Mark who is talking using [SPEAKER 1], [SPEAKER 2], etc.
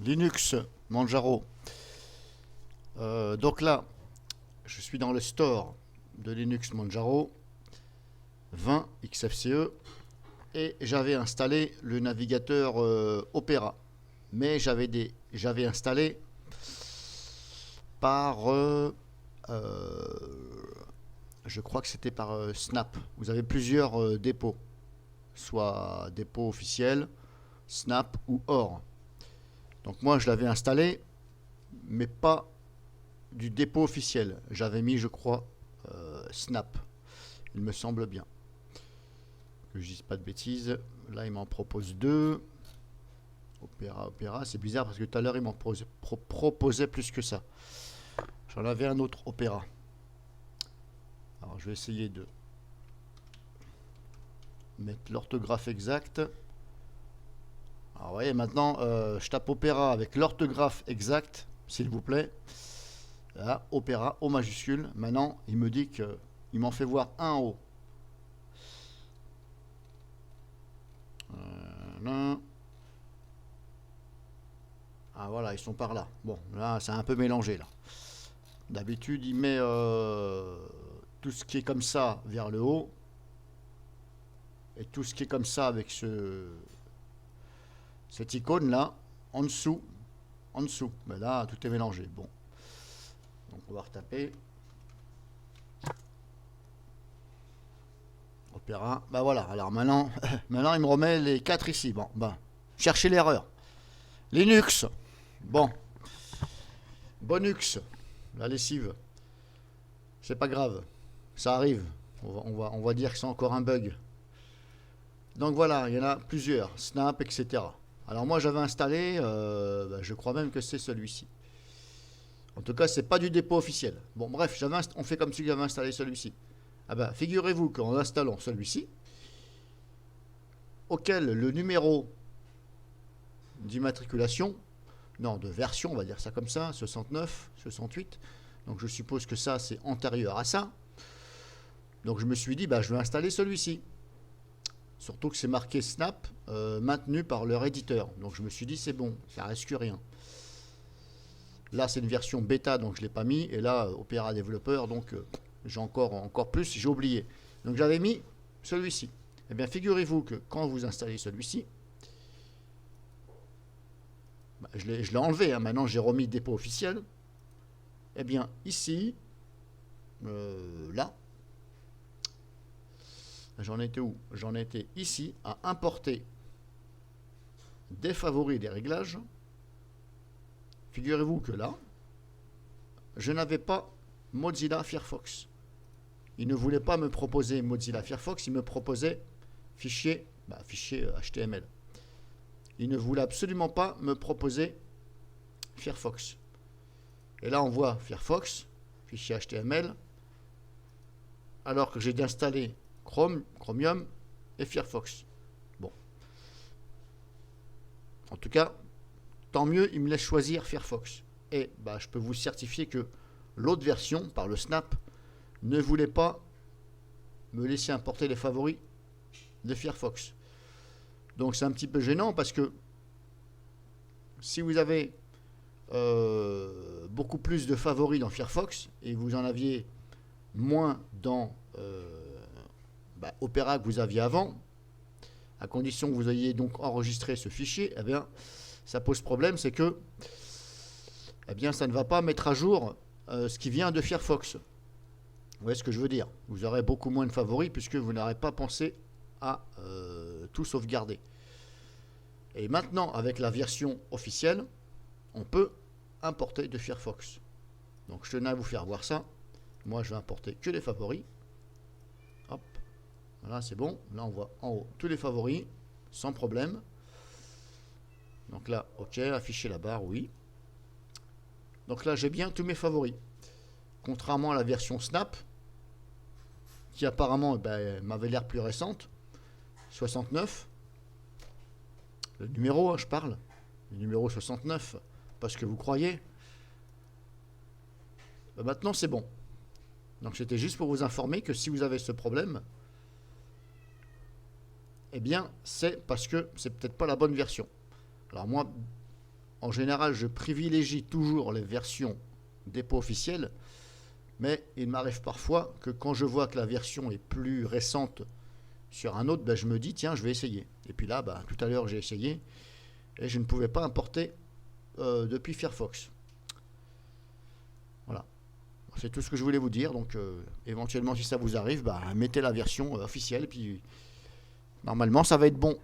[SPEAKER 1] Linux Manjaro. Donc là, je suis dans le store de Linux Manjaro 20 XFCE et j'avais installé le navigateur Opera. Mais j'avais installé par je crois que c'était par Snap. Vous avez plusieurs dépôts, soit dépôt officiel, Snap ou OR. Donc moi je l'avais installé, mais pas du dépôt officiel. J'avais mis, je crois, Snap. Il me semble bien. Que je dise pas de bêtises. Là il m'en propose deux. Opera, c'est bizarre parce que tout à l'heure il m'en proposait plus que ça. J'en avais un autre Opera. Alors je vais essayer de mettre l'orthographe exacte. Alors vous voyez maintenant je tape Opera avec l'orthographe exacte, s'il vous plaît. Là, Opera au majuscule. Maintenant il me dit que il m'en fait voir un O. Ah voilà, ils sont par là. Bon, là c'est un peu mélangé là. D'habitude il met tout ce qui est comme ça vers le haut. Et tout ce qui est comme ça avec cette icône là, en dessous. Mais là, tout est mélangé. Bon. Donc on va retaper. Opéra. Bah voilà. Alors maintenant, maintenant il me remet les 4 ici. Bon, bah, cherchez l'erreur. Linux. Bon. Bonux. La lessive. C'est pas grave. Ça arrive. On va dire que c'est encore un bug. Donc voilà, il y en a plusieurs. Snap, etc. Alors moi j'avais installé, je crois même que c'est celui-ci. En tout cas, c'est pas du dépôt officiel. Bon, bref, on fait comme si j'avais installé celui-ci. Ah ben, figurez-vous qu'en installant celui-ci, auquel le numéro d'immatriculation, non, de version, on va dire ça comme ça, 69, 68, donc je suppose que ça, c'est antérieur à ça. Donc je me suis dit, je vais installer celui-ci. Surtout que c'est marqué Snap, maintenu par leur éditeur. Donc je me suis dit, c'est bon, ça risque rien. Là, c'est une version bêta, donc je ne l'ai pas mis. Et là, Opera Developer, donc j'ai encore plus, j'ai oublié. Donc j'avais mis celui-ci. Eh bien, figurez-vous que quand vous installez celui-ci, je l'ai enlevé, hein, maintenant j'ai remis dépôt officiel. Eh bien, ici, là, j'en étais où? J'en étais ici à importer des favoris des réglages. Figurez-vous que là, je n'avais pas Mozilla Firefox. Il ne voulait pas me proposer Mozilla Firefox, il me proposait fichier HTML. Il ne voulait absolument pas me proposer Firefox. Et là, on voit Firefox, fichier HTML, alors que j'ai installé Chromium et Firefox. Bon. En tout cas, tant mieux, il me laisse choisir Firefox. Et je peux vous certifier que l'autre version, par le Snap, ne voulait pas me laisser importer les favoris de Firefox. Donc c'est un petit peu gênant parce que si vous avez beaucoup plus de favoris dans Firefox et vous en aviez moins dans Opera que vous aviez avant, à condition que vous ayez donc enregistré ce fichier, eh bien, ça pose problème, c'est que ça ne va pas mettre à jour ce qui vient de Firefox. Vous voyez ce que je veux dire? Vous aurez beaucoup moins de favoris puisque vous n'aurez pas pensé à tout sauvegarder. Et maintenant, avec la version officielle, on peut importer de Firefox. Donc je tenais à vous faire voir ça. Moi, je vais importer que les favoris. Hop. Voilà, c'est bon. Là, on voit en haut tous les favoris, sans problème. Donc là, ok, afficher la barre, oui. Donc là, j'ai bien tous mes favoris. Contrairement à la version Snap, qui apparemment m'avait l'air plus récente. 69. Le numéro, hein, je parle. Le numéro 69. Pas ce que vous croyez. Maintenant, c'est bon. Donc c'était juste pour vous informer que si vous avez ce problème, eh bien, c'est parce que c'est peut-être pas la bonne version. Alors moi, en général, je privilégie toujours les versions dépôt officielles, mais il m'arrive parfois que quand je vois que la version est plus récente sur un autre, ben, je me dis tiens, je vais essayer. Et puis là, ben, tout à l'heure, j'ai essayé et je ne pouvais pas importer depuis Firefox. Voilà. C'est tout ce que je voulais vous dire. Donc, éventuellement, si ça vous arrive, bah, mettez la version officielle. Puis, normalement, ça va être bon.